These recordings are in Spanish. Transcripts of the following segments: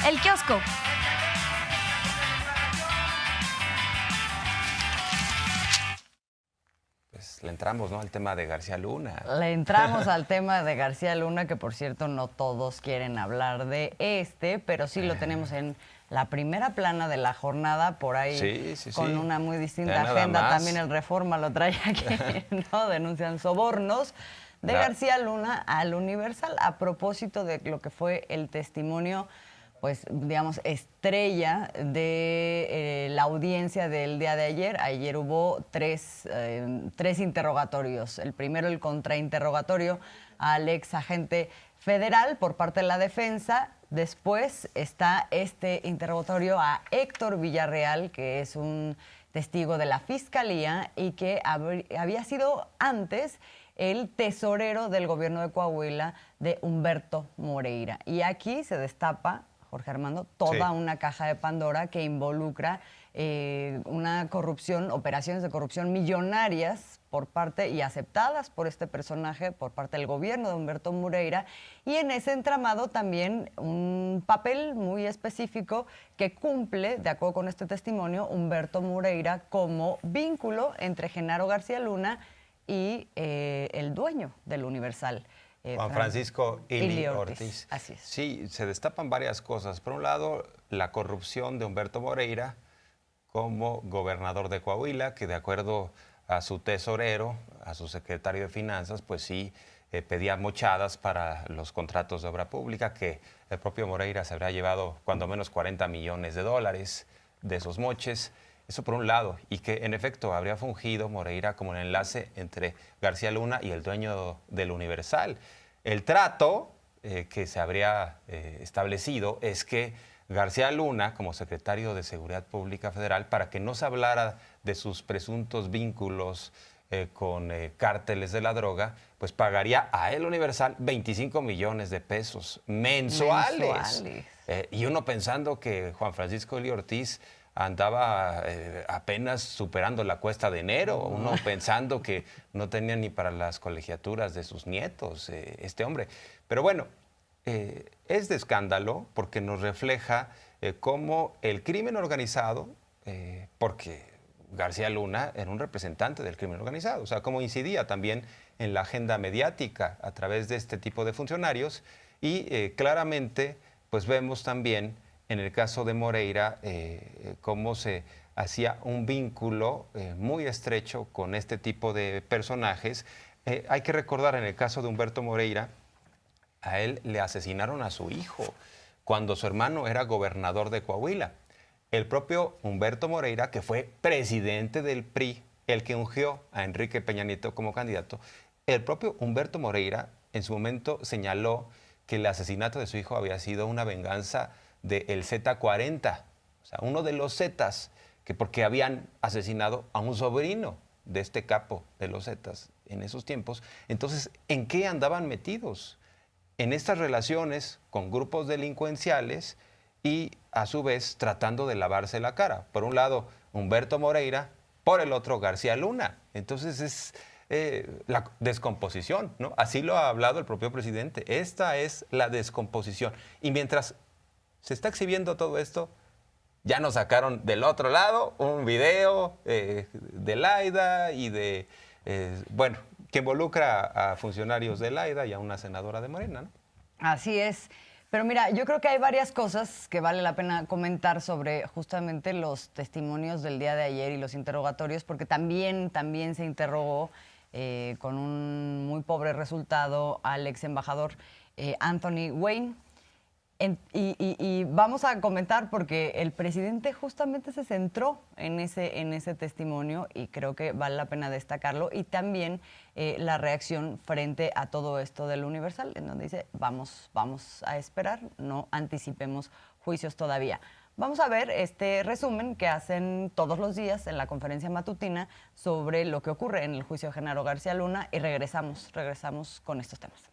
El Kiosco. Pues le entramos, ¿no?, al tema de García Luna. Le entramos al tema de García Luna, que por cierto no todos quieren hablar de pero sí lo tenemos en la primera plana de la jornada, por ahí con una muy distinta agenda. También el Reforma lo trae aquí, ¿no? Denuncian sobornos de García Luna al Universal a propósito de lo que fue el testimonio, pues, digamos, estrella de la audiencia del día de ayer. Ayer hubo tres interrogatorios. El primero, el contrainterrogatorio al ex agente federal por parte de la defensa. Después está este interrogatorio a Héctor Villarreal, que es un testigo de la Fiscalía y que había sido antes el tesorero del gobierno de Coahuila, de Humberto Moreira. Y aquí se destapa, Jorge Armando, toda una caja de Pandora que involucra una corrupción, operaciones de corrupción millonarias por parte y aceptadas por este personaje por parte del gobierno de Humberto Moreira, y en ese entramado también un papel muy específico que cumple, de acuerdo con este testimonio, Humberto Moreira como vínculo entre Genaro García Luna y el dueño del Universal, Juan Francisco Ili Ortiz. Ortiz. Así es. Sí, se destapan varias cosas. Por un lado, la corrupción de Humberto Moreira como gobernador de Coahuila, que de acuerdo a su tesorero, a su secretario de Finanzas, pues sí, pedía mochadas para los contratos de obra pública, que el propio Moreira se habría llevado cuando menos $40 millones de esos moches. Eso por un lado, y que en efecto habría fungido Moreira como el enlace entre García Luna y el dueño del Universal. El trato que se habría establecido es que García Luna, como secretario de Seguridad Pública Federal, para que no se hablara de sus presuntos vínculos con cárteles de la droga, pues pagaría a el Universal 25 millones de pesos mensuales. Y uno pensando que Juan Francisco Ili Ortiz andaba apenas superando la cuesta de enero, uno pensando que no tenía ni para las colegiaturas de sus nietos, este hombre. Pero bueno, es de escándalo porque nos refleja cómo el crimen organizado, porque García Luna era un representante del crimen organizado, o sea, cómo incidía también en la agenda mediática a través de este tipo de funcionarios, y claramente pues vemos también en el caso de Moreira cómo se hacía un vínculo muy estrecho con este tipo de personajes. Hay que recordar, en el caso de Humberto Moreira, a él le asesinaron a su hijo cuando su hermano era gobernador de Coahuila. El propio Humberto Moreira, que fue presidente del PRI, el que ungió a Enrique Peña Nieto como candidato, el propio Humberto Moreira en su momento señaló que el asesinato de su hijo había sido una venganza del Z40, o sea, uno de los Zetas, que porque habían asesinado a un sobrino de este capo de los Zetas en esos tiempos. Entonces, ¿en qué andaban metidos? En estas relaciones con grupos delincuenciales y, a su vez, tratando de lavarse la cara. Por un lado, Humberto Moreira, por el otro, García Luna. Entonces, es la descomposición, ¿no? Así lo ha hablado el propio presidente. Esta es la descomposición. Y mientras se está exhibiendo todo esto, ya nos sacaron del otro lado un video de Laida y de, bueno, que involucra a funcionarios de Laida y a una senadora de Morena, ¿no? Así es. Pero mira, yo creo que hay varias cosas que vale la pena comentar sobre justamente los testimonios del día de ayer y los interrogatorios, porque también se interrogó con un muy pobre resultado al ex embajador Anthony Wayne. Y vamos a comentar porque el presidente justamente se centró en ese testimonio y creo que vale la pena destacarlo, y también la reacción frente a todo esto del Universal, en donde dice vamos a esperar, no anticipemos juicios todavía. Vamos a ver este resumen que hacen todos los días en la conferencia matutina sobre lo que ocurre en el juicio de Genaro García Luna, y regresamos con estos temas.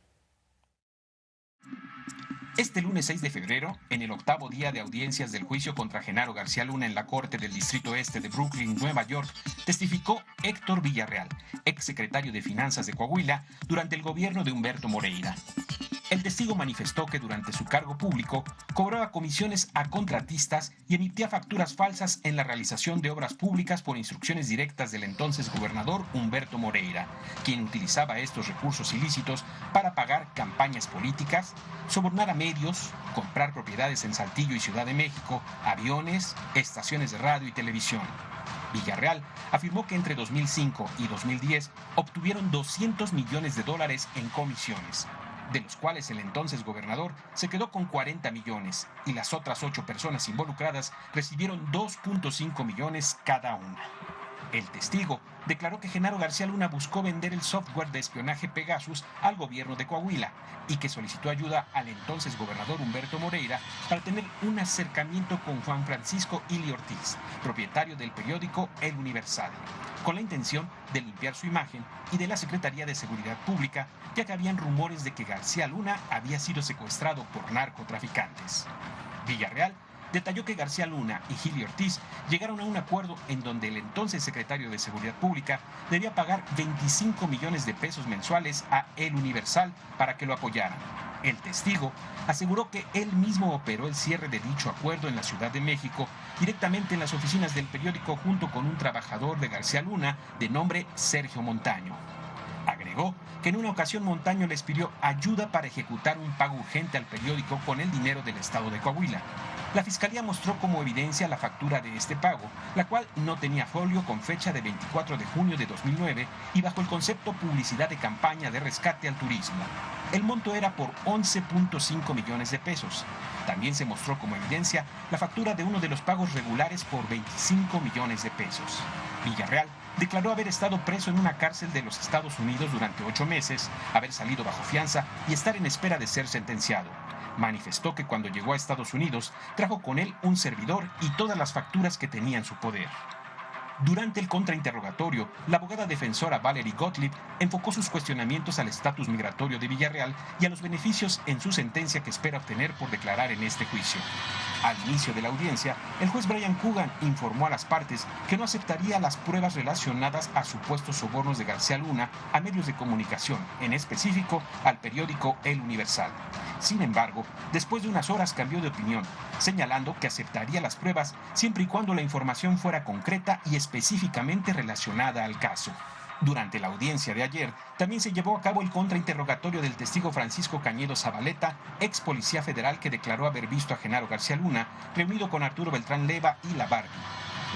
Este lunes 6 de febrero, en el 8º día de audiencias del juicio contra Genaro García Luna en la Corte del Distrito Este de Brooklyn, Nueva York, testificó Héctor Villarreal, exsecretario de Finanzas de Coahuila, durante el gobierno de Humberto Moreira. El testigo manifestó que durante su cargo público cobraba comisiones a contratistas y emitía facturas falsas en la realización de obras públicas por instrucciones directas del entonces gobernador Humberto Moreira, quien utilizaba estos recursos ilícitos para pagar campañas políticas, sobornar a medios, comprar propiedades en Saltillo y Ciudad de México, aviones, estaciones de radio y televisión. Villarreal afirmó que entre 2005 y 2010 obtuvieron $200 millones en comisiones, de los cuales el entonces gobernador se quedó con 40 millones y las otras 8 personas involucradas recibieron 2.5 millones cada una. El testigo declaró que Genaro García Luna buscó vender el software de espionaje Pegasus al gobierno de Coahuila y que solicitó ayuda al entonces gobernador Humberto Moreira para tener un acercamiento con Juan Francisco Ili Ortiz, propietario del periódico El Universal, con la intención de limpiar su imagen y de la Secretaría de Seguridad Pública, ya que habían rumores de que García Luna había sido secuestrado por narcotraficantes. Villarreal detalló que García Luna y Gili Ortiz llegaron a un acuerdo en donde el entonces secretario de Seguridad Pública debía pagar 25 millones de pesos mensuales a El Universal para que lo apoyaran. El testigo aseguró que él mismo operó el cierre de dicho acuerdo en la Ciudad de México, directamente en las oficinas del periódico junto con un trabajador de García Luna de nombre Sergio Montaño. Agregó que en una ocasión Montaño les pidió ayuda para ejecutar un pago urgente al periódico con el dinero del estado de Coahuila. La Fiscalía mostró como evidencia la factura de este pago, la cual no tenía folio con fecha de 24 de junio de 2009 y bajo el concepto publicidad de campaña de rescate al turismo. El monto era por 11.5 millones de pesos. También se mostró como evidencia la factura de uno de los pagos regulares por 25 millones de pesos. Villarreal declaró haber estado preso en una cárcel de los Estados Unidos durante 8 meses, haber salido bajo fianza y estar en espera de ser sentenciado. Manifestó que cuando llegó a Estados Unidos trajo con él un servidor y todas las facturas que tenía en su poder. Durante el contrainterrogatorio, la abogada defensora Valerie Gottlieb enfocó sus cuestionamientos al estatus migratorio de Villarreal y a los beneficios en su sentencia que espera obtener por declarar en este juicio. Al inicio de la audiencia, el juez Brian Coogan informó a las partes que no aceptaría las pruebas relacionadas a supuestos sobornos de García Luna a medios de comunicación, en específico al periódico El Universal. Sin embargo, después de unas horas cambió de opinión, señalando que aceptaría las pruebas siempre y cuando la información fuera concreta y específicamente relacionada al caso. Durante la audiencia de ayer, también se llevó a cabo el contrainterrogatorio del testigo Francisco Cañedo Zabaleta, ex policía federal que declaró haber visto a Genaro García Luna reunido con Arturo Beltrán Leiva y la Barbie.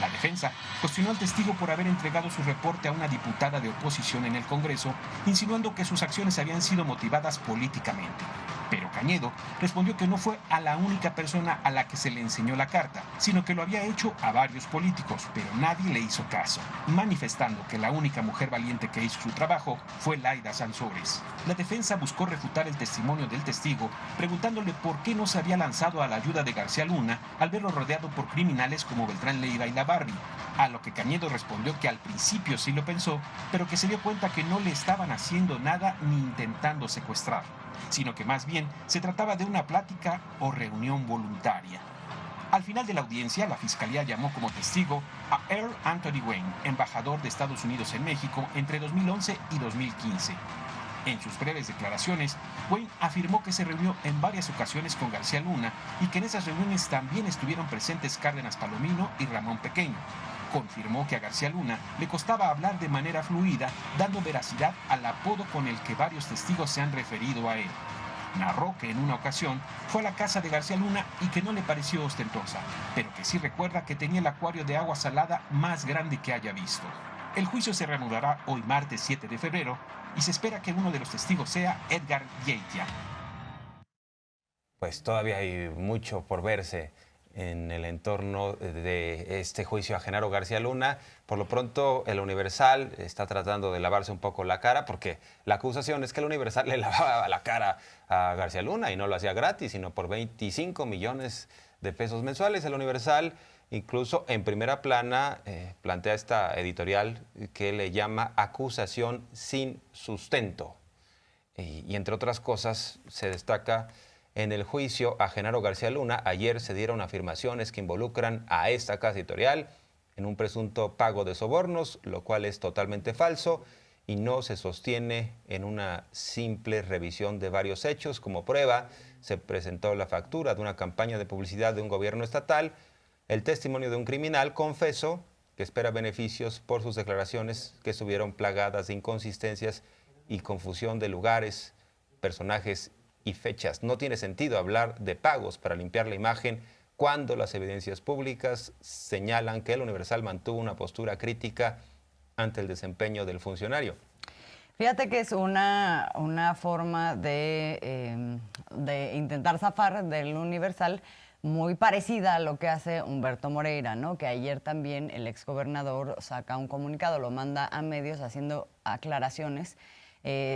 La defensa cuestionó al testigo por haber entregado su reporte a una diputada de oposición en el Congreso, insinuando que sus acciones habían sido motivadas políticamente. Pero Cañedo respondió que no fue a la única persona a la que se le enseñó la carta, sino que lo había hecho a varios políticos, pero nadie le hizo caso, manifestando que la única mujer valiente que hizo su trabajo fue Laida Sansores. La defensa buscó refutar el testimonio del testigo, preguntándole por qué no se había lanzado a la ayuda de García Luna al verlo rodeado por criminales como Beltrán Leiva y la Barbie, a lo que Cañedo respondió que al principio sí lo pensó, pero que se dio cuenta que no le estaban haciendo nada ni intentando secuestrar, sino que más bien se trataba de una plática o reunión voluntaria. Al final de la audiencia, la Fiscalía llamó como testigo a Earl Anthony Wayne, embajador de Estados Unidos en México entre 2011 y 2015. En sus breves declaraciones, Wayne afirmó que se reunió en varias ocasiones con García Luna y que en esas reuniones también estuvieron presentes Cárdenas Palomino y Ramón Pequeño. Confirmó que a García Luna le costaba hablar de manera fluida, dando veracidad al apodo con el que varios testigos se han referido a él. Narró que en una ocasión fue a la casa de García Luna y que no le pareció ostentosa, pero que sí recuerda que tenía el acuario de agua salada más grande que haya visto. El juicio se reanudará hoy martes 7 de febrero y se espera que uno de los testigos sea Edgar Yeitia. Pues todavía hay mucho por verse en el entorno de este juicio a Genaro García Luna. Por lo pronto, el Universal está tratando de lavarse un poco la cara, porque la acusación es que el Universal le lavaba la cara a García Luna y no lo hacía gratis, sino por 25 millones de pesos mensuales. El Universal, incluso en primera plana, plantea esta editorial que le llama acusación sin sustento. Y entre otras cosas, se destaca: en el juicio a Genaro García Luna, ayer se dieron afirmaciones que involucran a esta casa editorial en un presunto pago de sobornos, lo cual es totalmente falso, y no se sostiene en una simple revisión de varios hechos. Como prueba, se presentó la factura de una campaña de publicidad de un gobierno estatal, el testimonio de un criminal confeso que espera beneficios por sus declaraciones que estuvieron plagadas de inconsistencias y confusión de lugares, personajes y fechas. No tiene sentido hablar de pagos para limpiar la imagen cuando las evidencias públicas señalan que el Universal mantuvo una postura crítica ante el desempeño del funcionario. Fíjate que es una forma de intentar zafar del Universal muy parecida a lo que hace Humberto Moreira, ¿no? Que ayer también el exgobernador saca un comunicado, lo manda a medios haciendo aclaraciones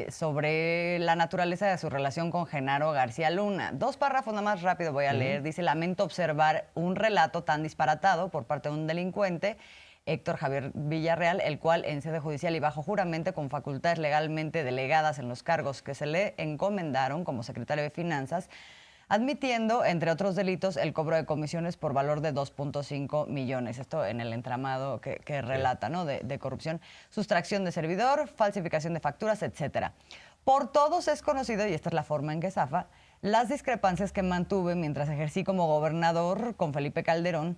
sobre la naturaleza de su relación con Genaro García Luna. 2 párrafos nada más rápido voy a leer. Dice: lamento observar un relato tan disparatado por parte de un delincuente, Héctor Javier Villarreal, el cual en sede judicial y bajo juramento con facultades legalmente delegadas en los cargos que se le encomendaron como secretario de Finanzas, admitiendo, entre otros delitos, el cobro de comisiones por valor de 2.5 millones. Esto en el entramado que relata, ¿no? de corrupción, sustracción de servidor, falsificación de facturas, etcétera. Por todos es conocido, y esta es la forma en que zafa, las discrepancias que mantuve mientras ejercí como gobernador con Felipe Calderón.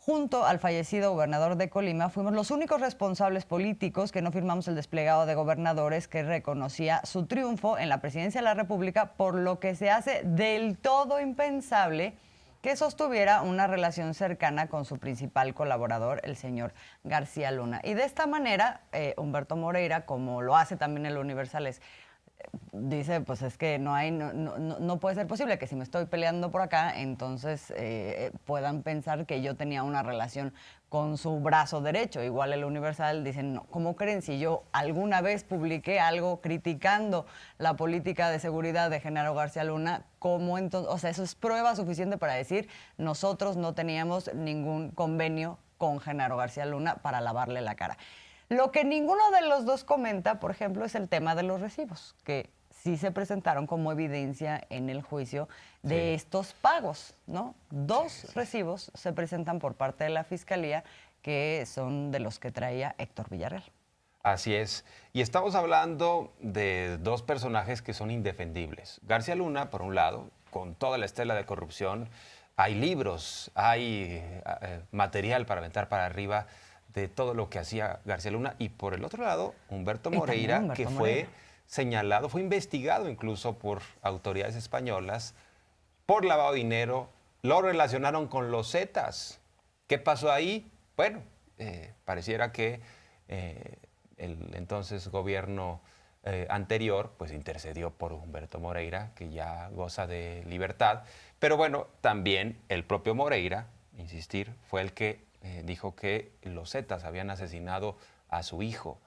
Junto al fallecido gobernador de Colima, fuimos los únicos responsables políticos que no firmamos el desplegado de gobernadores que reconocía su triunfo en la presidencia de la República, por lo que se hace del todo impensable que sostuviera una relación cercana con su principal colaborador, el señor García Luna. Y de esta manera, Humberto Moreira, como lo hace también el Universal, dice, pues es que no puede ser posible que si me estoy peleando por acá, entonces puedan pensar que yo tenía una relación con su brazo derecho. Igual el Universal dice, no, ¿cómo creen? Si yo alguna vez publiqué algo criticando la política de seguridad de Genaro García Luna, ¿cómo entonces? O sea, eso es prueba suficiente para decir, nosotros no teníamos ningún convenio con Genaro García Luna para lavarle la cara. Lo que ninguno de los dos comenta, por ejemplo, es el tema de los recibos, que sí se presentaron como evidencia en el juicio de estos pagos, ¿no? 2 recibos se presentan por parte de la Fiscalía, que son de los que traía Héctor Villarreal. Así es. Y estamos hablando de 2 personajes que son indefendibles. García Luna, por un lado, con toda la estela de corrupción, hay libros, hay material para aventar para arriba de todo lo que hacía García Luna. Y por el otro lado, Humberto Moreira, que fue señalado, fue investigado incluso por autoridades españolas por lavado de dinero. Lo relacionaron con los Zetas. ¿Qué pasó ahí? Bueno, pareciera que el entonces gobierno anterior pues intercedió por Humberto Moreira, que ya goza de libertad. Pero bueno, también el propio Moreira, insistir, fue el que dijo que los Zetas habían asesinado a su hijo.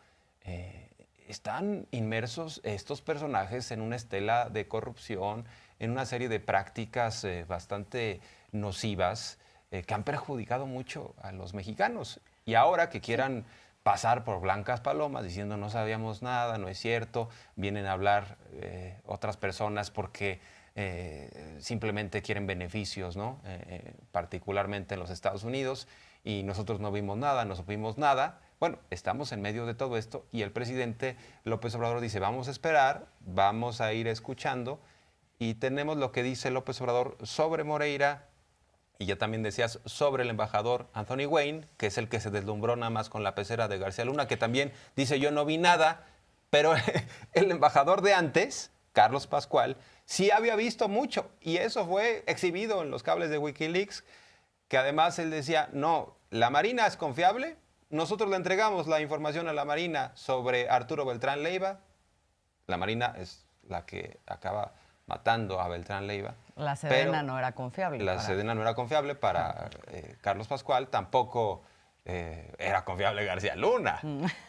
Están inmersos estos personajes en una estela de corrupción, en una serie de prácticas bastante nocivas que han perjudicado mucho a los mexicanos. Y ahora que quieran pasar por blancas palomas diciendo no sabíamos nada, no es cierto, vienen a hablar otras personas porque simplemente quieren beneficios, ¿no? Particularmente en los Estados Unidos, y nosotros no vimos nada, no supimos nada. Bueno, estamos en medio de todo esto y el presidente López Obrador dice, vamos a esperar, vamos a ir escuchando, y tenemos lo que dice López Obrador sobre Moreira, y ya también decías sobre el embajador Anthony Wayne, que es el que se deslumbró nada más con la pecera de García Luna, que también dice, yo no vi nada, pero el embajador de antes, Carlos Pascual, sí había visto mucho, y eso fue exhibido en los cables de Wikileaks, que además él decía, no, la Marina es confiable, nosotros le entregamos la información a la Marina sobre Arturo Beltrán Leiva, la Marina es la que acaba matando a Beltrán Leiva. La Sedena no era confiable. La Sedena no era confiable para Carlos Pascual, tampoco era confiable García Luna,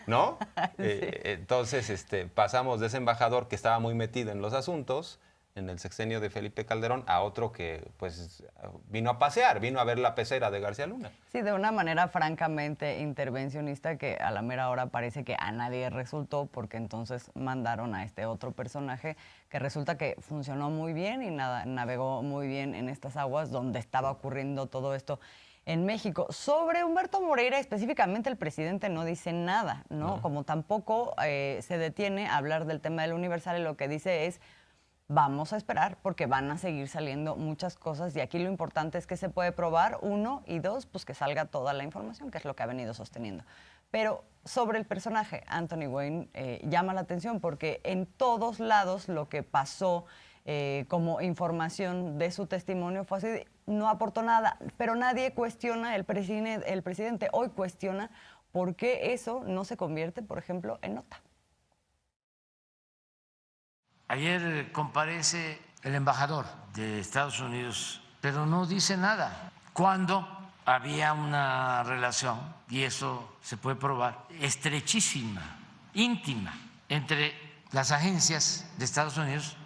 ¿no? Sí. Entonces pasamos de ese embajador que estaba muy metido en los asuntos, en el sexenio de Felipe Calderón, a otro que pues vino a pasear, vino a ver la pecera de García Luna. Sí, de una manera francamente intervencionista, que a la mera hora parece que a nadie resultó, porque entonces mandaron a este otro personaje que resulta que funcionó muy bien y navegó muy bien en estas aguas donde estaba ocurriendo todo esto. en México. Sobre Humberto Moreira, específicamente el presidente no dice nada, ¿no? Como tampoco se detiene a hablar del tema del Universal, y lo que dice es, vamos a esperar porque van a seguir saliendo muchas cosas, y aquí lo importante es que se puede probar, 1, y 2, pues que salga toda la información, que es lo que ha venido sosteniendo. Pero sobre el personaje, Anthony Wayne, llama la atención porque en todos lados lo que pasó como información de su testimonio fue así, no aportó nada, pero nadie cuestiona, el presidente hoy cuestiona por qué eso no se convierte, por ejemplo, en nota. Ayer comparece el embajador de Estados Unidos, pero no dice nada. Cuando había una relación, y eso se puede probar, estrechísima, íntima, entre las agencias de Estados Unidos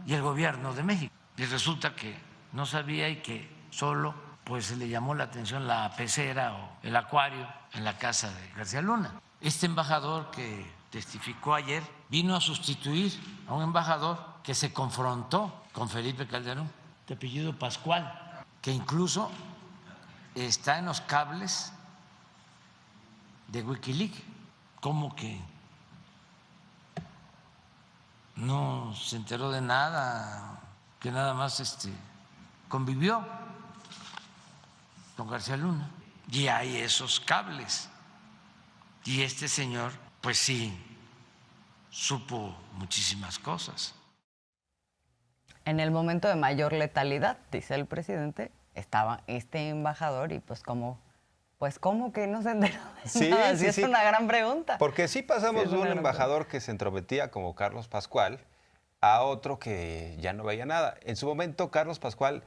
y el gobierno de México. Y resulta que no sabía y que solo pues le llamó la atención la pecera o el acuario en la casa de García Luna. Este embajador que testificó ayer vino a sustituir a un embajador que se confrontó con Felipe Calderón, de apellido Pascual, que incluso está en los cables de Wikileaks. ¿Cómo que no se enteró de nada, que nada más convivió con García Luna? Y hay esos cables. Y este señor, pues sí, supo muchísimas cosas. En el momento de mayor letalidad, dice el presidente, estaba este embajador y pues ¿cómo que no se enteró de nada? Sí, es una gran pregunta. Porque sí pasamos de un embajador que se entrometía como Carlos Pascual a otro que ya no veía nada. En su momento, Carlos Pascual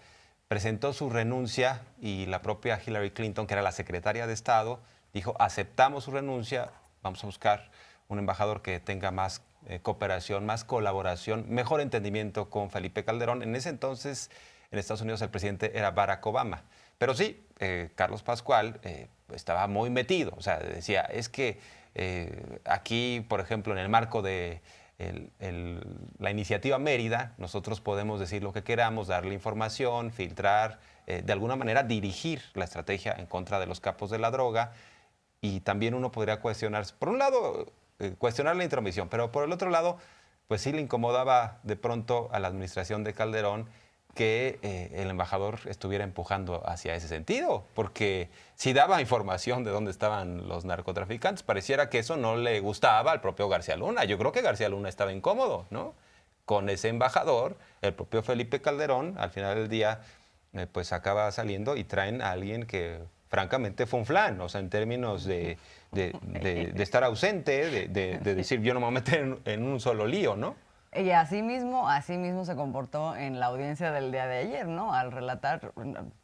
presentó su renuncia y la propia Hillary Clinton, que era la secretaria de Estado, dijo, aceptamos su renuncia, vamos a buscar un embajador que tenga más cooperación, más colaboración, mejor entendimiento con Felipe Calderón. En ese entonces, en Estados Unidos, el presidente era Barack Obama. Pero sí, Carlos Pascual estaba muy metido. O sea, decía, es que aquí, por ejemplo, en el marco de la iniciativa Mérida, nosotros podemos decir lo que queramos, darle información, filtrar, de alguna manera dirigir la estrategia en contra de los capos de la droga. Y también uno podría cuestionarse, por un lado, cuestionar la intromisión, pero por el otro lado, pues sí le incomodaba de pronto a la administración de Calderón que el embajador estuviera empujando hacia ese sentido, porque si daba información de dónde estaban los narcotraficantes, pareciera que eso no le gustaba al propio García Luna. Yo creo que García Luna estaba incómodo, ¿no? Con ese embajador, el propio Felipe Calderón, al final del día, pues acaba saliendo y traen a alguien que francamente fue un flan, o sea, en términos de estar ausente, de decir yo no me voy a meter en un solo lío, ¿no? Y así mismo se comportó en la audiencia del día de ayer, ¿no? Al relatar,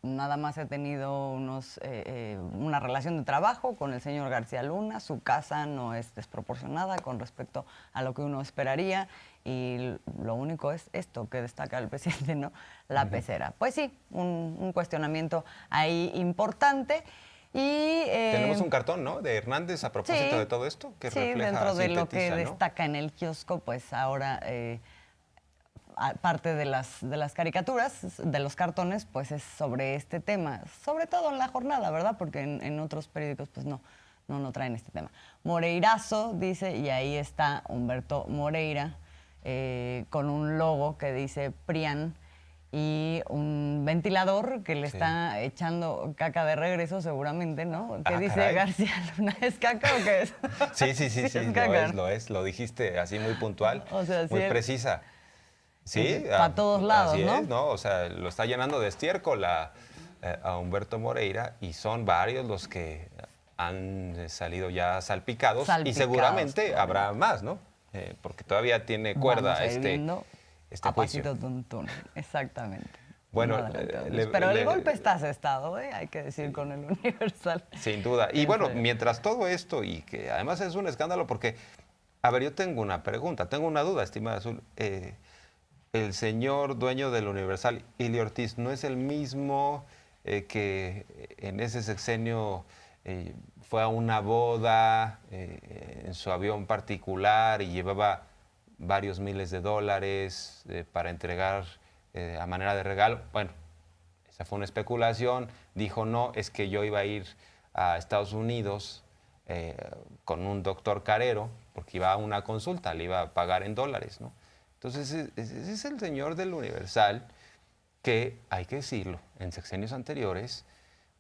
nada más he tenido una relación de trabajo con el señor García Luna, su casa no es desproporcionada con respecto a lo que uno esperaría, y lo único es esto que destaca el presidente, ¿no? La pecera. Pues sí, un cuestionamiento ahí importante. Y, tenemos un cartón, ¿no?, de Hernández a propósito de todo esto, que refleja, dentro de lo que ¿no? destaca en el kiosco, pues ahora parte de las caricaturas, de los cartones, pues es sobre este tema, sobre todo en La Jornada, ¿verdad? Porque en otros periódicos pues no traen este tema. Moreirazo, dice, y ahí está Humberto Moreira, con un logo que dice PRIAN, y un ventilador que le está echando caca de regreso seguramente, ¿no? ¿Qué dice caray. García Luna? ¿Es caca o qué es? Sí, lo es. Lo dijiste así muy puntual, o sea, muy precisa. Sí, para todos lados, así ¿no? Es, ¿no? O sea, lo está llenando de estiércol a Humberto Moreira, y son varios los que han salido ya salpicados y seguramente habrá más, ¿no? Porque todavía tiene cuerda este juicio. Tuntún, exactamente. Bueno, pero el golpe está asestado, hay que decir, con el Universal. Sin duda. Y bueno, mientras todo esto, y que además es un escándalo porque, a ver, yo tengo una pregunta, tengo una duda, estimada Azul. El señor dueño del Universal, Ili Ortiz, ¿no es el mismo que en ese sexenio fue a una boda en su avión particular y llevaba varios miles de dólares para entregar a manera de regalo? Bueno, Esa fue una especulación. Dijo, no, es que yo iba a ir a Estados Unidos con un doctor carero, porque iba a una consulta, le iba a pagar en dólares, ¿no? Entonces, ese es el señor del Universal que, hay que decirlo, en sexenios anteriores,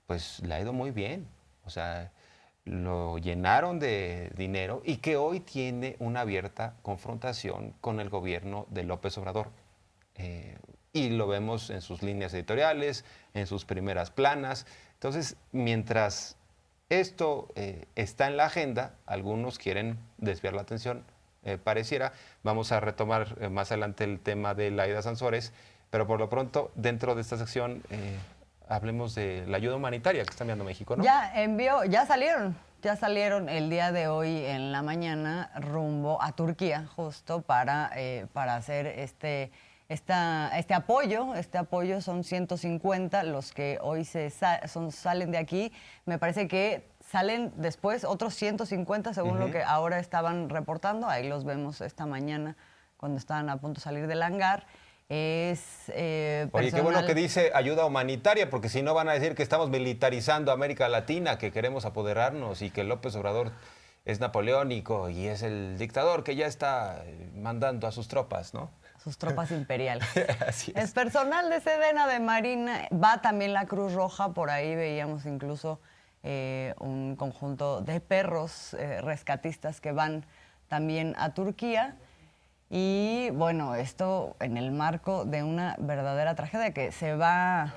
pues le ha ido muy bien. O sea, lo llenaron de dinero y que hoy tiene una abierta confrontación con el gobierno de López Obrador. Y lo vemos en sus líneas editoriales, en sus primeras planas. Entonces, mientras esto está en la agenda, algunos quieren desviar la atención, pareciera. Vamos a retomar más adelante el tema de Laida Sansores, pero por lo pronto, dentro de esta sección, hablemos de la ayuda humanitaria que está enviando México, ¿no? Ya salieron el día de hoy en la mañana rumbo a Turquía, justo para hacer este apoyo. Este apoyo son 150 los que hoy salen de aquí. Me parece que salen después otros 150 según lo que ahora estaban reportando. Ahí los vemos esta mañana cuando estaban a punto de salir del hangar. Oye, qué bueno que dice ayuda humanitaria, porque si no van a decir que estamos militarizando América Latina, que queremos apoderarnos y que López Obrador es napoleónico y es el dictador que ya está mandando a sus tropas, ¿no? Sus tropas imperiales. Así es. Es personal de Sedena, de Marina, va también la Cruz Roja, por ahí veíamos incluso un conjunto de perros rescatistas que van también a Turquía. Y bueno, esto en el marco de una verdadera tragedia que se va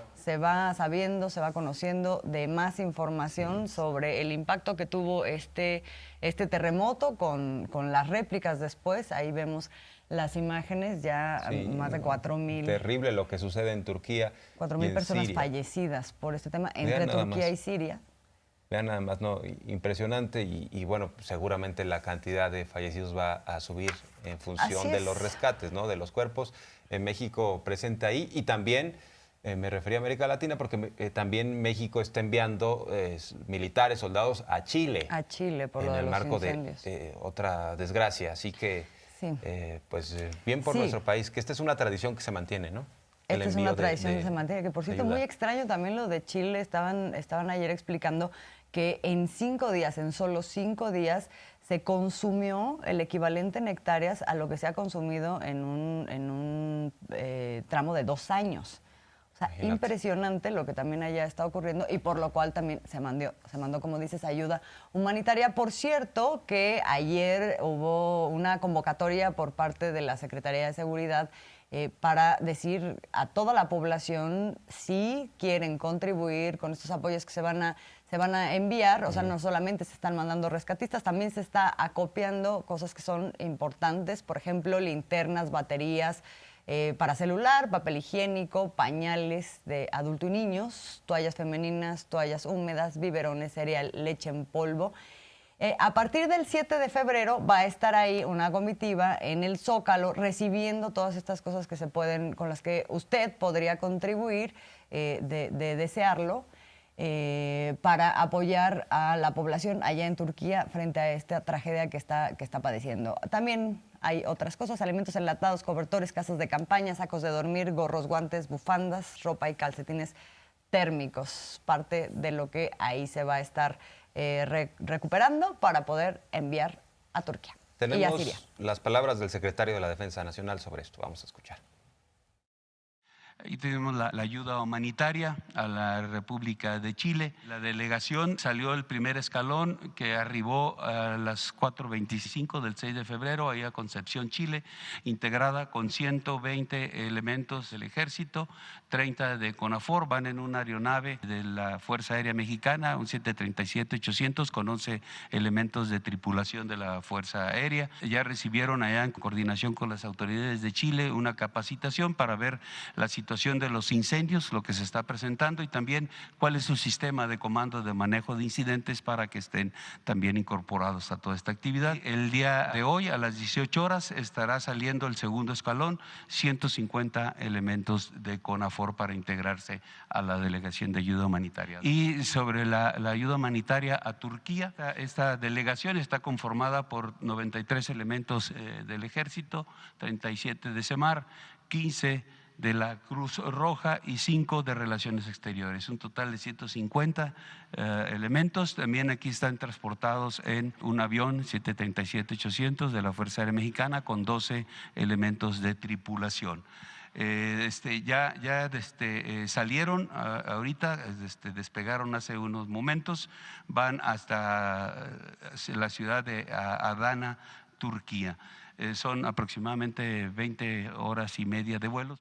sabiendo, se va conociendo de más información sobre el impacto que tuvo este terremoto con las réplicas después. Ahí vemos las imágenes, ya más de 4,000. Terrible lo que sucede en Turquía. 4,000 personas Siria. Fallecidas por este tema entre Turquía y Siria. Vean nada más, ¿no? Impresionante y bueno, seguramente la cantidad de fallecidos va a subir en función de los rescates, ¿no? De los cuerpos. En México presente ahí y también, me refería a América Latina porque también México está enviando militares, soldados a Chile. A Chile, por lo de los incendios. En el marco de otra desgracia. Así que, bien por Sí. nuestro país, que esta es una tradición que se mantiene, ¿no? Esta es una tradición que se mantiene, que por cierto, muy extraño también lo de Chile. Estaban ayer explicando que en solo 5 días, se consumió el equivalente en hectáreas a lo que se ha consumido en un tramo de 2 años. O sea, imagínate. Impresionante lo que también allá está ocurriendo y por lo cual también se mandó, como dices, ayuda humanitaria. Por cierto, que ayer hubo una convocatoria por parte de la Secretaría de Seguridad para decir a toda la población si quieren contribuir con estos apoyos que se van a enviar. O sea, no solamente se están mandando rescatistas, también se está acopiando cosas que son importantes, por ejemplo, linternas, baterías para celular, papel higiénico, pañales de adulto y niños, toallas femeninas, toallas húmedas, biberones, cereal, leche en polvo. A partir del 7 de febrero va a estar ahí una comitiva en el Zócalo recibiendo todas estas cosas con las que usted podría contribuir de desearlo para apoyar a la población allá en Turquía frente a esta tragedia que está padeciendo. También hay otras cosas, alimentos enlatados, cobertores, casas de campaña, sacos de dormir, gorros, guantes, bufandas, ropa y calcetines térmicos, parte de lo que ahí se va a estar recuperando para poder enviar a Turquía y a Siria. Tenemos las palabras del secretario de la Defensa Nacional sobre esto. Vamos a escuchar. Ahí tenemos la ayuda humanitaria a la República de Chile. La delegación salió el primer escalón que arribó a las 4:25 del 6 de febrero, ahí a Concepción, Chile, integrada con 120 elementos del Ejército, 30 de CONAFOR, van en una aeronave de la Fuerza Aérea Mexicana, un 737-800 con 11 elementos de tripulación de la Fuerza Aérea. Ya recibieron allá en coordinación con las autoridades de Chile una capacitación para ver la situación de los incendios, lo que se está presentando y también cuál es su sistema de comando de manejo de incidentes para que estén también incorporados a toda esta actividad. El día de hoy a las 18 horas estará saliendo el segundo escalón, 150 elementos de CONAFOR para integrarse a la delegación de ayuda humanitaria. Y sobre la ayuda humanitaria a Turquía, esta delegación está conformada por 93 elementos del Ejército, 37 de SEMAR, 15 de la Cruz Roja y 5 de Relaciones Exteriores, un total de 150 elementos. También aquí están transportados en un avión 737-800 de la Fuerza Aérea Mexicana con 12 elementos de tripulación. Salieron ahorita, despegaron hace unos momentos, van hasta la ciudad de Adana, Turquía. Son aproximadamente 20 horas y media de vuelo.